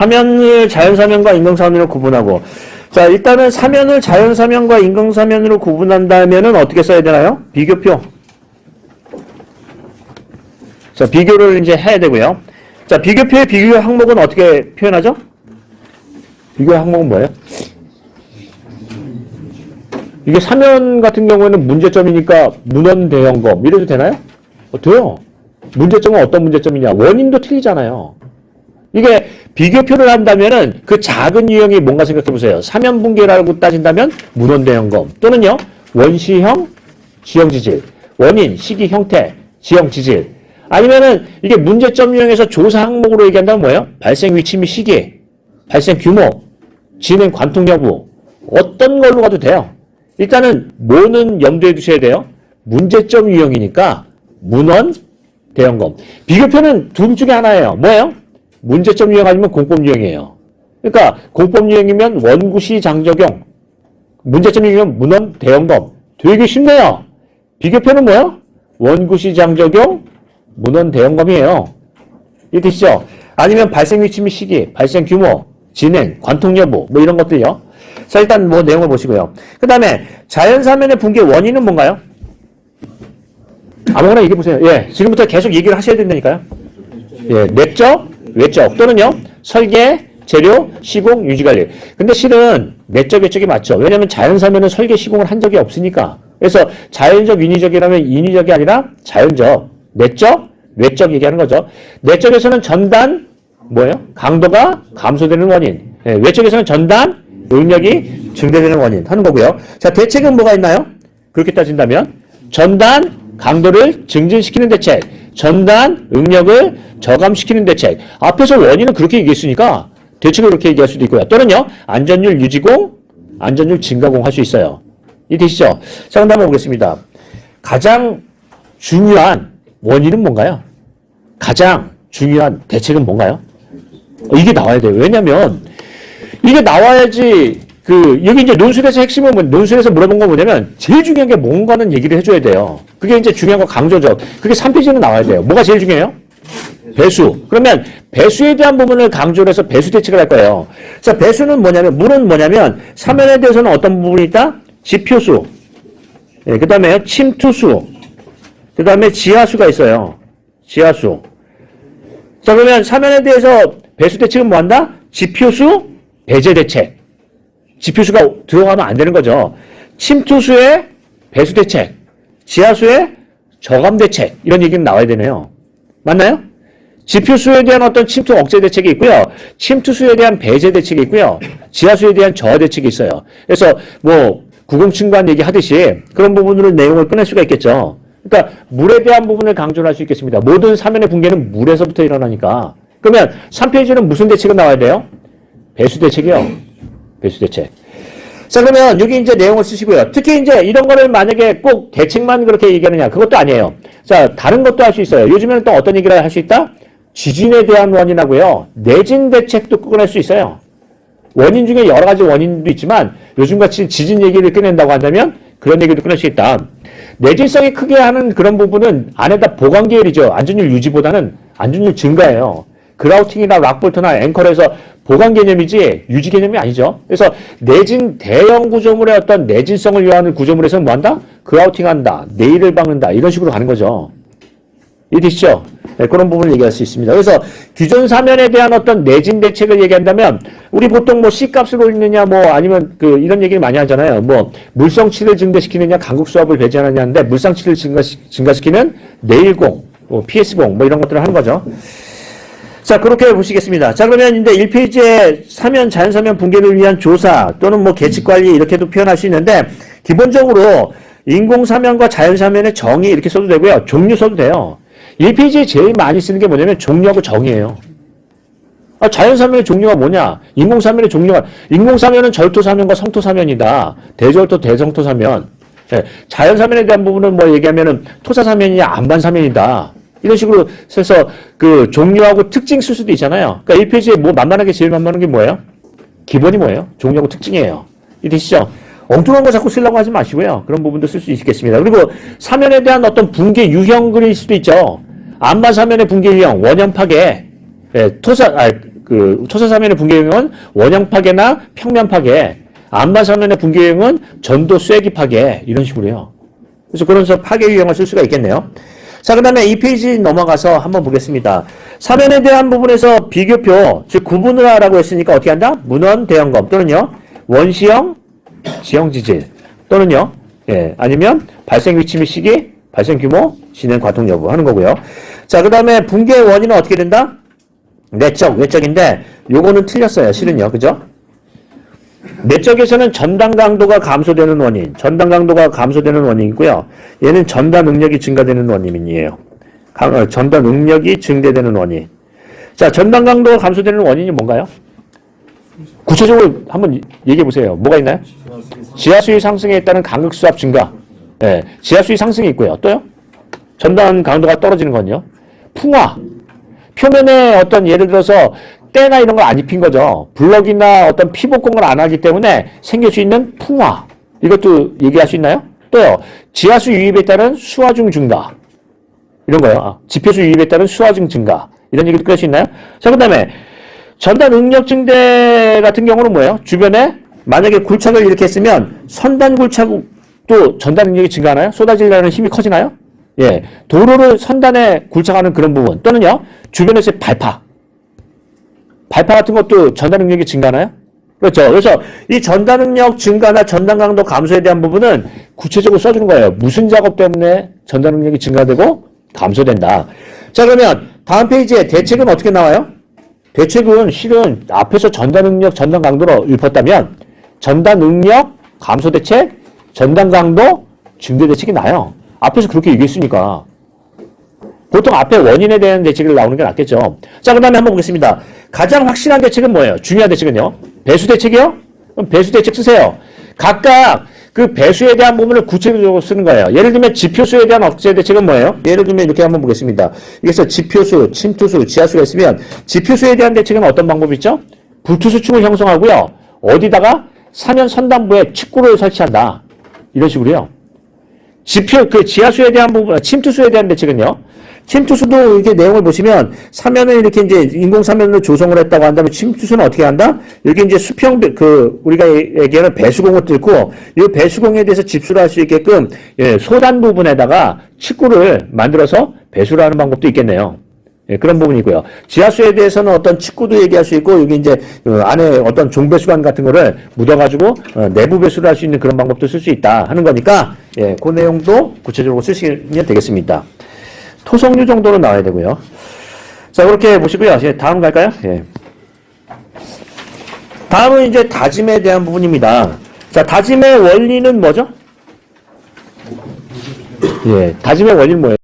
사면을 자연사면과 인공사면으로 구분하고. 자, 일단은 사면을 자연사면과 인공사면으로 구분한다면은 어떻게 써야 되나요? 비교표. 자, 비교를 이제 해야 되고요. 자, 비교표의 비교 항목은 어떻게 표현하죠? 비교 항목은 뭐예요? 이게 사면 같은 경우에는 문제점이니까 문헌 대형검 이래도 되나요? 돼요. 문제점은 어떤 문제점이냐? 원인도 틀리잖아요. 이게 비교표를 한다면은 그 작은 유형이 뭔가 생각해 보세요. 사면 붕괴라고 따진다면 문헌 대형검 또는요 원시형 지형 지질, 원인, 시기, 형태, 지형 지질. 아니면은 이게 문제점 유형에서 조사 항목으로 얘기한다면 뭐예요? 발생 위치 및 시기, 발생 규모, 진행 관통 여부, 어떤 걸로 가도 돼요. 일단은 뭐는 염두에 두셔야 돼요? 문제점 유형이니까 문헌 대형검. 비교표는 둘 중에 하나예요. 뭐예요? 문제점 유형 아니면 공법 유형이에요. 그러니까 공법 유형이면 원구시 장적용, 문제점 유형이면 문헌 대형검. 되게 쉽네요. 비교표는 뭐예요? 원구시 장적용, 문헌 대형검이에요. 이해되시죠? 아니면 발생 위치 및 시기, 발생 규모, 진행, 관통 여부, 뭐 이런 것들이요. 자, 일단 뭐 내용을 보시고요. 그 다음에 자연사면의 붕괴 원인은 뭔가요? 아무거나 얘기해 보세요. 예, 지금부터 계속 얘기를 하셔야 된다니까요. 예, 내적, 외적 또는요 설계, 재료, 시공, 유지관리. 근데 실은 내적, 외적이 맞죠. 왜냐하면 자연사면은 설계, 시공을 한 적이 없으니까. 그래서 자연적, 인위적이라면 인위적이 아니라 자연적, 내적, 외적 얘기하는 거죠. 내적에서는 전단, 뭐예요? 강도가 감소되는 원인. 예, 외적에서는 전단, 응력이 증대되는 원인 하는 거고요. 자, 대책은 뭐가 있나요? 그렇게 따진다면 전단, 강도를 증진시키는 대책, 전단, 응력을 저감시키는 대책. 앞에서 원인은 그렇게 얘기했으니까 대책을 그렇게 얘기할 수도 있고요. 또는요, 안전율 유지공, 안전율 증가공 할 수 있어요. 이해되시죠? 자, 그럼 한번 보겠습니다. 가장 중요한 원인은 뭔가요? 가장 중요한 대책은 뭔가요? 이게 나와야 돼요. 왜냐면 이게 나와야지 여기 이제 논술에서 핵심은 논술에서 물어본 건 뭐냐면 제일 중요한 게 뭔가는 얘기를 해줘야 돼요. 그게 이제 중요한 거 강조적. 그게 3페이지는 나와야 돼요. 뭐가 제일 중요해요? 배수. 그러면 배수에 대한 부분을 강조를 해서 배수 대책을 할 거예요. 자, 배수는 뭐냐면, 물은 뭐냐면, 사면에 대해서는 어떤 부분이 있다? 지표수. 예, 그 다음에 침투수. 그 다음에 지하수가 있어요. 지하수. 자, 그러면 사면에 대해서 배수 대책은 뭐 한다? 지표수, 배제 대책. 지표수가 들어가면 안 되는 거죠. 침투수의 배수 대책, 지하수의 저감 대책, 이런 얘기는 나와야 되네요. 맞나요? 지표수에 대한 어떤 침투 억제 대책이 있고요. 침투수에 대한 배제 대책이 있고요. 지하수에 대한 저하 대책이 있어요. 그래서 뭐 구공층관 얘기하듯이 그런 부분으로 내용을 꺼낼 수가 있겠죠. 그러니까 물에 대한 부분을 강조를 할 수 있겠습니다. 모든 사면의 붕괴는 물에서부터 일어나니까. 그러면 3페이지는 무슨 대책은 나와야 돼요? 배수 대책이요. 배수 대책. 자, 그러면 여기 이제 내용을 쓰시고요. 특히 이제 이런 거를 만약에 꼭 대책만 그렇게 얘기하느냐, 그것도 아니에요. 자, 다른 것도 할 수 있어요. 요즘에는 또 어떤 얘기를 할 수 있다? 지진에 대한 원인하고요. 내진 대책도 꺼낼 수 있어요. 원인 중에 여러 가지 원인도 있지만 요즘같이 지진 얘기를 꺼낸다고 한다면 그런 얘기도 꺼낼 수 있다. 내진성이 크게 하는 그런 부분은 안에다 보강 계열이죠. 안전율 유지보다는 안전율 증가예요. 그라우팅이나 락볼트나 앵커에서 보강 개념이지 유지 개념이 아니죠. 그래서 내진 대형 구조물의 어떤 내진성을 요하는 구조물에서는 뭐 한다? 그라우팅한다, 네일을 박는다, 이런 식으로 가는 거죠. 이해되시죠? 네, 그런 부분을 얘기할 수 있습니다. 그래서 기존 사면에 대한 어떤 내진 대책을 얘기한다면 우리 보통 뭐 C값을 올리느냐 뭐 아니면 이런 얘기를 많이 하잖아요. 뭐 물성치를 증대시키느냐, 강국수압을 배제하느냐인데 물성치를 증가시키는 네일공, 뭐 PS공 뭐 이런 것들을 하는 거죠. 자, 그렇게 보시겠습니다. 자, 그러면 이제 1페이지에 사면, 자연사면 붕괴를 위한 조사 또는 뭐 계측관리 이렇게도 표현할 수 있는데 기본적으로 인공사면과 자연사면의 정의 이렇게 써도 되고요. 종류 써도 돼요. 1페이지에 제일 많이 쓰는 게 뭐냐면 종류하고 정의예요. 자연사면의 종류가 뭐냐? 인공사면의 종류가, 인공사면은 절토사면과 성토사면이다. 대절토, 대성토사면. 네, 자연사면에 대한 부분은 뭐 얘기하면은 토사사면이냐, 안반사면이다. 이런 식으로 해서 종류하고 특징 쓸 수도 있잖아요. 그러니까 1페이지에 뭐 만만하게 제일 만만한 게 뭐예요? 기본이 뭐예요? 종류하고 특징이에요. 이해되시죠? 엉뚱한 거 자꾸 쓰려고 하지 마시고요. 그런 부분도 쓸 수 있겠습니다. 그리고 사면에 대한 어떤 붕괴 유형 그릴 수도 있죠. 안반 사면의 붕괴 유형, 원형 파괴, 그 토사사면의 붕괴 요인은 원형 파괴나 평면 파괴, 안반사면의 붕괴 요인은 전도 쐐기 파괴 이런 식으로요. 그래서 그러면서 파괴 유형을 쓸 수가 있겠네요. 자, 그 다음에 이 페이지 넘어가서 한번 보겠습니다. 사면에 대한 부분에서 비교표, 즉 구분을 하라고 했으니까 어떻게 한다? 문원 대형검 또는요 원시형 지형 지질 또는요 아니면 발생 위치 및 시기, 발생 규모, 진행 과통 여부 하는 거고요. 자, 그 다음에 붕괴 원인은 어떻게 된다? 내적, 외적인데 요거는 틀렸어요. 실은요. 그죠? 내적에서는 전단 강도가 감소되는 원인, 전단 강도가 감소되는 원인이고요. 얘는 전단 능력이 증가되는 원인이에요. 전단 능력이 증대되는 원인. 자, 전단 강도가 감소되는 원인이 뭔가요? 구체적으로 한번 얘기해 보세요. 뭐가 있나요? 지하수위 상승에 따른 강극수압 증가. 네, 지하수위 상승이 있고요. 또요? 전단 강도가 떨어지는 건요. 풍화. 표면에 어떤 예를 들어서 때나 이런 걸 안 입힌 거죠. 블럭이나 어떤 피복공을 안 하기 때문에 생길 수 있는 풍화. 이것도 얘기할 수 있나요? 또요. 지하수 유입에 따른 수화중 증가. 이런 거요. 지표수 유입에 따른 수화중 증가. 이런 얘기도 끌 수 있나요? 자, 그 다음에 전단 응력 증대 같은 경우는 뭐예요? 주변에 만약에 굴착을 이렇게 했으면 선단 굴착도 전단 응력이 증가하나요? 쏟아지려는 힘이 커지나요? 예. 도로를 선단에 굴착하는 그런 부분 또는요. 주변에서의 발파 같은 것도 전단 응력이 증가하나요? 그렇죠. 그래서 이 전단 응력 증가나 전단 강도 감소에 대한 부분은 구체적으로 써주는 거예요. 무슨 작업 때문에 전단 응력이 증가되고 감소된다. 자, 그러면 다음 페이지에 대책은 어떻게 나와요? 대책은 실은 앞에서 전단 응력, 전단 강도로 읊었다면 전단 응력 감소 대책, 전단 강도 증대 대책이 나요. 앞에서 그렇게 얘기했으니까. 보통 앞에 원인에 대한 대책을 나오는 게 낫겠죠. 자, 그 다음에 한번 보겠습니다. 가장 확실한 대책은 뭐예요? 중요한 대책은요? 배수 대책이요? 그럼 배수 대책 쓰세요. 각각 그 배수에 대한 부분을 구체적으로 쓰는 거예요. 예를 들면 지표수에 대한 억제 대책은 뭐예요? 예를 들면 이렇게 한번 보겠습니다. 여기서 지표수, 침투수, 지하수가 있으면 지표수에 대한 대책은 어떤 방법이 있죠? 불투수층을 형성하고요. 어디다가 사면 선단부에 칙구를 설치한다. 이런 식으로요. 지하수에 대한 부분, 침투수에 대한 대책은요. 침투수도 이렇게 내용을 보시면 사면을 이렇게 이제 인공 사면으로 조성을 했다고 한다면 침투수는 어떻게 한다? 여기 이제 수평 우리가 얘기하는 배수공을 뚫고 이 배수공에 대해서 집수를 할 수 있게끔 소단 부분에다가 칙구를 만들어서 배수를 하는 방법도 있겠네요. 그런 부분이고요. 지하수에 대해서는 어떤 칙구도 얘기할 수 있고 여기 이제 안에 어떤 종배수관 같은 거를 묻어가지고 내부 배수를 할 수 있는 그런 방법도 쓸 수 있다 하는 거니까 그 내용도 구체적으로 쓰시면 되겠습니다. 토성류 정도는 나와야 되고요. 자, 그렇게 보시고요. 이제 다음 갈까요? 예. 다음은 이제 다짐에 대한 부분입니다. 자, 다짐의 원리는 뭐죠? 예, 다짐의 원리는 뭐예요?